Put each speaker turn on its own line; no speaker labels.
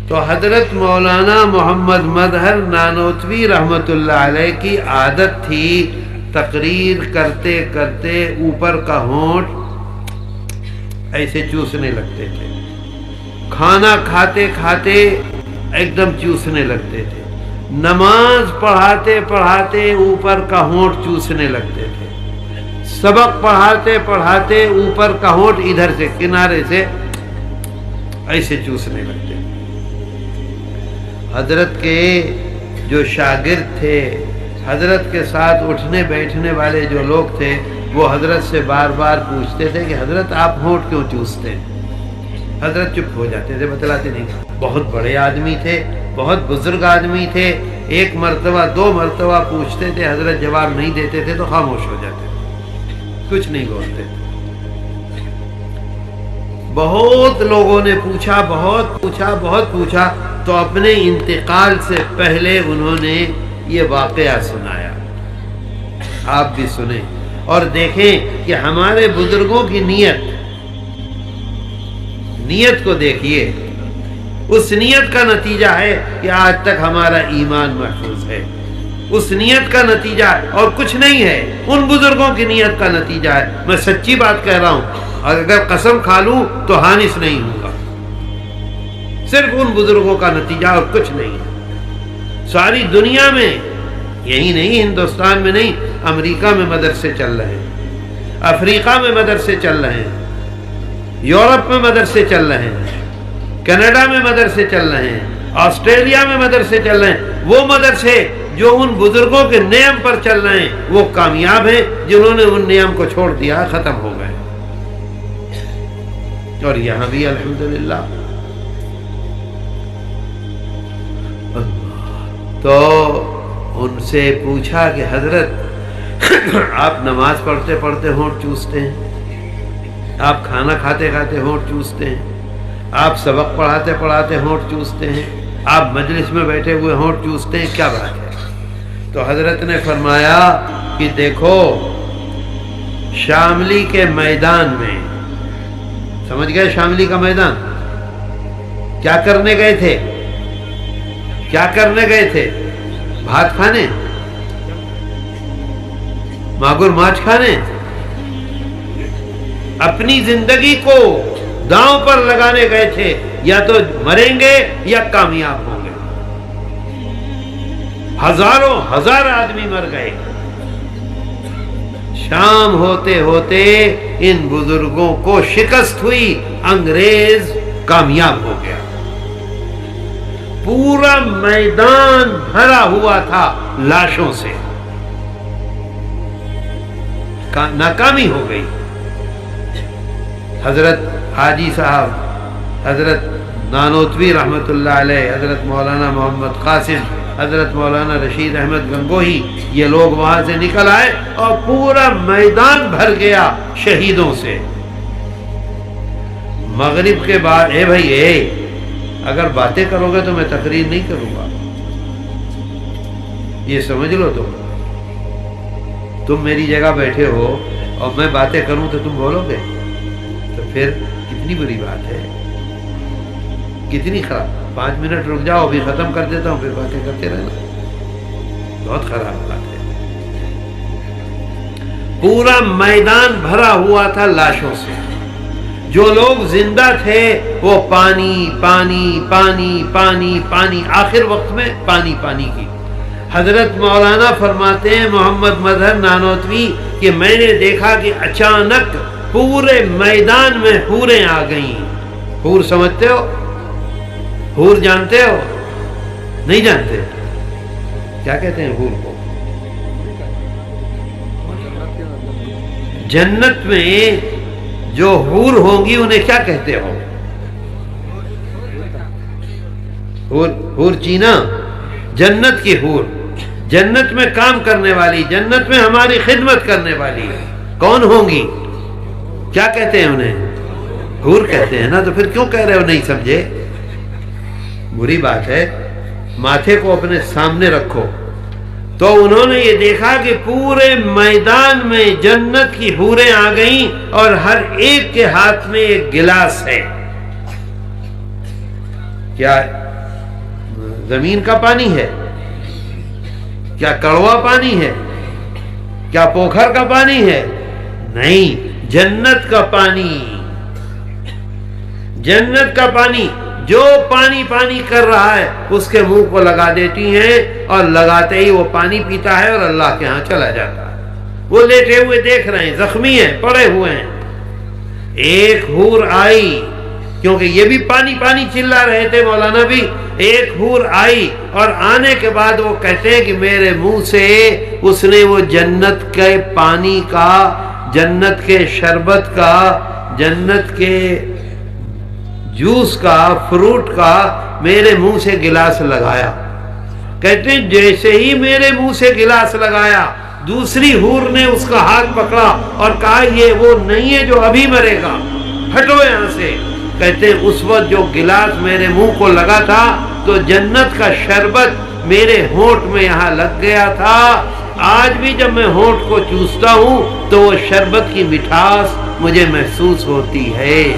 تو حضرت مولانا محمد مظہر نانوتوی رحمۃ اللہ علیہ کی عادت تھی تقریر کرتے کرتے اوپر کا ہونٹ ایسے چوسنے لگتے تھے، کھانا کھاتے کھاتے ایک دم چوسنے لگتے تھے، نماز پڑھاتے پڑھاتے اوپر کا ہونٹ چوسنے لگتے تھے، سبق پڑھاتے پڑھاتے اوپر کا ہونٹ ادھر سے کنارے سے ایسے چوسنے لگتے تھے۔ حضرت کے جو شاگرد تھے، حضرت کے ساتھ اٹھنے بیٹھنے والے جو لوگ تھے، وہ حضرت سے بار بار پوچھتے تھے کہ حضرت آپ ہونٹ کیوں چوستے ہیں؟ حضرت چپ ہو جاتے تھے، بتلاتے نہیں۔ بہت بڑے آدمی تھے، بہت بزرگ آدمی تھے، ایک مرتبہ دو مرتبہ پوچھتے تھے، حضرت جواب نہیں دیتے تھے تو خاموش ہو جاتے تھے، کچھ نہیں بولتے تھے۔ بہت لوگوں نے پوچھا، بہت پوچھا، بہت پوچھا، تو اپنے انتقال سے پہلے انہوں نے یہ واقعہ سنایا۔ آپ بھی سنیں اور دیکھیں کہ ہمارے بزرگوں کی نیت کو دیکھیے، اس نیت کا نتیجہ ہے کہ آج تک ہمارا ایمان محفوظ ہے، اس نیت کا نتیجہ اور کچھ نہیں ہے، ان بزرگوں کی نیت کا نتیجہ ہے۔ میں سچی بات کہہ رہا ہوں، اور اگر قسم کھا لوں تو حانث نہیں ہوں گا، صرف ان بزرگوں کا نتیجہ اور کچھ نہیں ہے۔ ساری دنیا میں، یہی نہیں ہندوستان میں نہیں، امریکہ میں مدرسے چل رہے ہیں، افریقہ میں مدرسے چل رہے ہیں، یورپ میں مدرسے چل رہے ہیں، کینیڈا میں مدرسے چل رہے ہیں، آسٹریلیا میں مدرسے چل رہے ہیں۔ وہ مدرسے جو ان بزرگوں کے نیم پر چل رہے ہیں وہ کامیاب ہیں، جنہوں نے ان نیم کو چھوڑ دیا ختم ہو گئے۔ اور یہاں بھی الحمدللہ۔ تو ان سے پوچھا کہ حضرت آپ نماز پڑھتے پڑھتے ہونٹ چوستے ہیں، آپ کھانا کھاتے کھاتے ہونٹ چوستے ہیں، آپ سبق پڑھاتے پڑھاتے ہونٹ چوستے ہیں، آپ مجلس میں بیٹھے ہوئے ہونٹ چوستے ہیں، کیا بات ہے؟ تو حضرت نے فرمایا کہ دیکھو، شاملی کے میدان میں، سمجھ گئے شاملی کا میدان کیا کرنے گئے تھے؟ کیا کرنے گئے تھے؟ بھات کھانے، ماگور ماچھ کھانے، اپنی زندگی کو داؤں پر لگانے گئے تھے، یا تو مریں گے یا کامیاب ہوں گے۔ ہزاروں ہزار آدمی مر گئے۔ شام ہوتے ہوتے ان بزرگوں کو شکست ہوئی، انگریز کامیاب ہو گیا۔ پورا میدان بھرا ہوا تھا لاشوں سے، ناکامی ہو گئی۔ حضرت حاجی صاحب، حضرت نانوتوی رحمۃ اللہ علیہ، حضرت مولانا محمد قاسم، حضرت مولانا رشید احمد گنگوہی، یہ لوگ وہاں سے نکل آئے اور پورا میدان بھر گیا شہیدوں سے۔ مغرب کے بعد اے بھائی اگر باتیں کرو گے تو میں تقریر نہیں کروں گا، یہ سمجھ لو۔ تم میری جگہ بیٹھے ہو اور میں باتیں کروں تو تم بولو گے، تو پھر کتنی بری بات ہے، کتنی خراب۔ 5 منٹ رک جاؤ، ابھی ختم کر دیتا ہوں، پھر باتیں کرتے رہنا، بہت خراب بات ہے۔ پورا میدان بھرا ہوا تھا لاشوں سے، جو لوگ زندہ تھے وہ پانی پانی پانی پانی پانی، آخر وقت میں پانی پانی کی۔ حضرت مولانا فرماتے ہیں محمد مظہر نانوتوی کہ میں نے دیکھا کہ اچانک پورے میدان میں حوریں آ گئیں۔ حور سمجھتے ہو؟ حور جانتے ہو؟ نہیں جانتے؟ کیا کہتے ہیں حور کو؟ جنت میں جو حور ہوں گی انہیں کیا کہتے ہو؟ حور چینا، جنت کی حور، جنت میں کام کرنے والی، جنت میں ہماری خدمت کرنے والی کون ہوں گی؟ کیا کہتے ہیں انہیں؟ حور کہتے ہیں نا۔ تو پھر کیوں کہہ رہے ہو نہیں سمجھے؟ بری بات ہے، ماتھے کو اپنے سامنے رکھو۔ تو انہوں نے یہ دیکھا کہ پورے میدان میں جنت کی حوریں آ گئیں اور ہر ایک کے ہاتھ میں ایک گلاس ہے۔ کیا زمین کا پانی ہے؟ کیا کڑوا پانی ہے؟ کیا پوکھر کا پانی ہے؟ نہیں، جنت کا پانی، جنت کا پانی۔ جو پانی پانی کر رہا ہے اس کے منہ کو لگا دیتی ہیں اور لگاتے ہی وہ پانی پیتا ہے اور اللہ کے ہاں چلا جاتا ہے۔ وہ لیٹے ہوئے دیکھ رہے ہیں، زخمی ہیں، پڑے ہوئے ہیں۔ ایک حور آئی، کیونکہ یہ بھی پانی پانی چلا رہے تھے مولانا بھی، ایک حور آئی اور آنے کے بعد وہ کہتے ہیں کہ میرے منہ سے اس نے وہ جنت کے پانی کا، جنت کے شربت کا، جنت کے جوس کا، فروٹ کا میرے منہ سے گلاس لگایا۔ کہتے ہیں جیسے ہی میرے منہ سے گلاس لگایا، دوسری حور نے اس کا ہاتھ پکڑا اور کہا یہ وہ نہیں ہے جو ابھی مرے گا، ہٹو یہاں سے۔ کہتے ہیں اس وقت جو گلاس میرے منہ کو لگا تھا تو جنت کا شربت میرے ہونٹ میں یہاں لگ گیا تھا۔ آج بھی جب میں ہونٹ کو چوستا ہوں تو وہ شربت کی مٹھاس مجھے محسوس ہوتی ہے۔